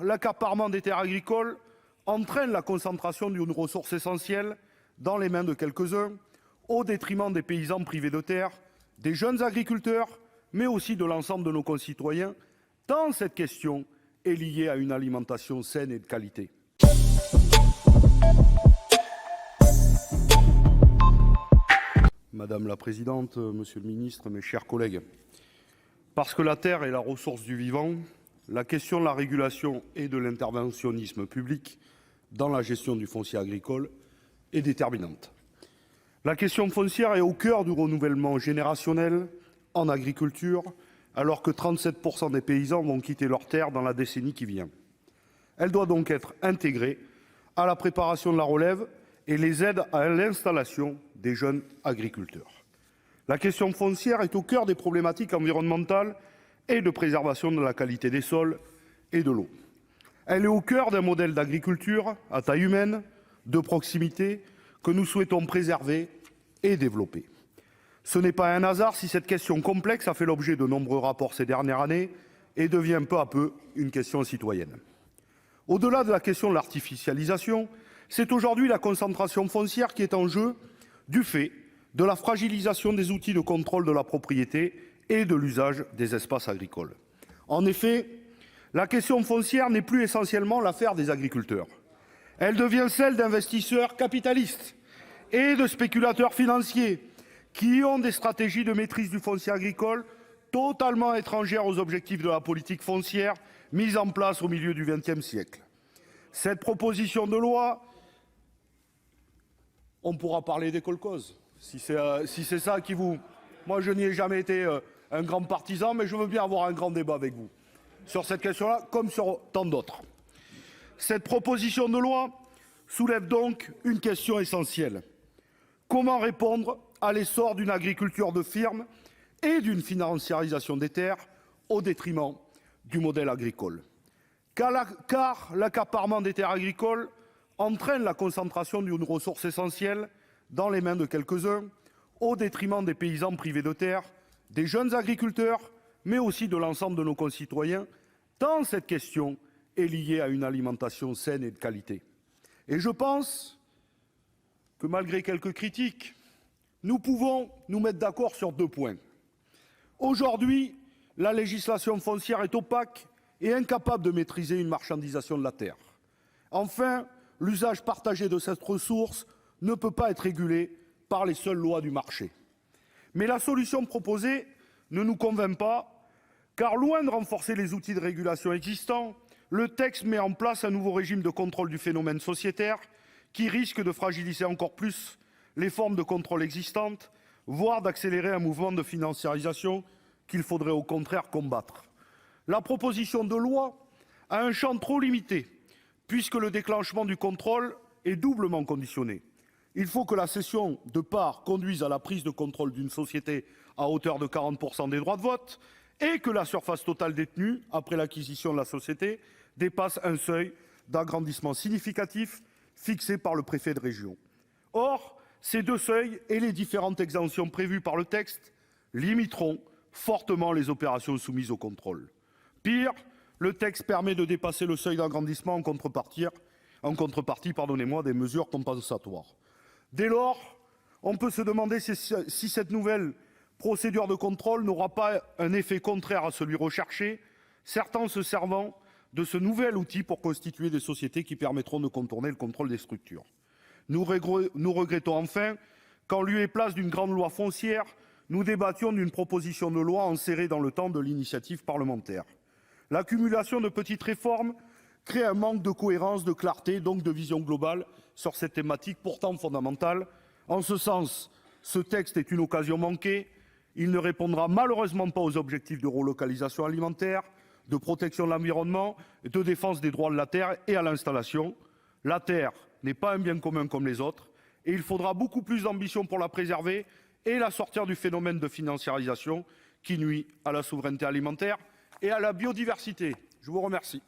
l'accaparement des terres agricoles entraîne la concentration d'une ressource essentielle dans les mains de quelques-uns, au détriment des paysans privés de terre, des jeunes agriculteurs, mais aussi de l'ensemble de nos concitoyens, tant cette question est liée à une alimentation saine et de qualité. Madame la présidente, monsieur le ministre, mes chers collègues, parce que la terre est la ressource du vivant, la question de la régulation et de l'interventionnisme public dans la gestion du foncier agricole est déterminante. La question foncière est au cœur du renouvellement générationnel en agriculture, alors que 37% des paysans vont quitter leurs terres dans la décennie qui vient. Elle doit donc être intégrée à la préparation de la relève et les aides à l'installation des jeunes agriculteurs. La question foncière est au cœur des problématiques environnementales et de préservation de la qualité des sols et de l'eau. Elle est au cœur d'un modèle d'agriculture à taille humaine, de proximité, que nous souhaitons préserver et développer. Ce n'est pas un hasard si cette question complexe a fait l'objet de nombreux rapports ces dernières années et devient peu à peu une question citoyenne. Au-delà de la question de l'artificialisation, c'est aujourd'hui la concentration foncière qui est en jeu du fait de la fragilisation des outils de contrôle de la propriété et de l'usage des espaces agricoles. En effet, la question foncière n'est plus essentiellement l'affaire des agriculteurs. Elle devient celle d'investisseurs capitalistes et de spéculateurs financiers qui ont des stratégies de maîtrise du foncier agricole totalement étrangères aux objectifs de la politique foncière mise en place au milieu du XXe siècle. Cette proposition de loi, on pourra parler des kolkhozes, si c'est ça qui vous... Moi, je n'y ai jamais été un grand partisan, mais je veux bien avoir un grand débat avec vous sur cette question-là, comme sur tant d'autres. Cette proposition de loi soulève donc une question essentielle. Comment répondre à l'essor d'une agriculture de firme et d'une financiarisation des terres au détriment du modèle agricole ? Car l'accaparement des terres agricoles entraîne la concentration d'une ressource essentielle dans les mains de quelques-uns, au détriment des paysans privés de terre, des jeunes agriculteurs, mais aussi de l'ensemble de nos concitoyens, tant cette question est liée à une alimentation saine et de qualité. Et je pense que malgré quelques critiques, nous pouvons nous mettre d'accord sur 2 points. Aujourd'hui, la législation foncière est opaque et incapable de maîtriser une marchandisation de la terre. Enfin, l'usage partagé de cette ressource ne peut pas être régulé par les seules lois du marché. Mais la solution proposée ne nous convainc pas, car loin de renforcer les outils de régulation existants, le texte met en place un nouveau régime de contrôle du phénomène sociétaire qui risque de fragiliser encore plus les formes de contrôle existantes, voire d'accélérer un mouvement de financiarisation qu'il faudrait au contraire combattre. La proposition de loi a un champ trop limité, puisque le déclenchement du contrôle est doublement conditionné. Il faut que la cession de parts conduise à la prise de contrôle d'une société à hauteur de 40% des droits de vote et que la surface totale détenue après l'acquisition de la société dépasse un seuil d'agrandissement significatif fixé par le préfet de région. Or, ces 2 seuils et les différentes exemptions prévues par le texte limiteront fortement les opérations soumises au contrôle. Pire, le texte permet de dépasser le seuil d'agrandissement en contrepartie, des mesures compensatoires. Dès lors, on peut se demander si cette nouvelle procédure de contrôle n'aura pas un effet contraire à celui recherché, certains se servant de ce nouvel outil pour constituer des sociétés qui permettront de contourner le contrôle des structures. Nous regrettons enfin qu'en lieu et place d'une grande loi foncière, nous débattions d'une proposition de loi enserrée dans le temps de l'initiative parlementaire. L'accumulation de petites réformes crée un manque de cohérence, de clarté, donc de vision globale sur cette thématique pourtant fondamentale. En ce sens, ce texte est une occasion manquée. Il ne répondra malheureusement pas aux objectifs de relocalisation alimentaire, de protection de l'environnement, de défense des droits de la terre et à l'installation. La terre n'est pas un bien commun comme les autres et il faudra beaucoup plus d'ambition pour la préserver et la sortir du phénomène de financiarisation qui nuit à la souveraineté alimentaire et à la biodiversité. Je vous remercie.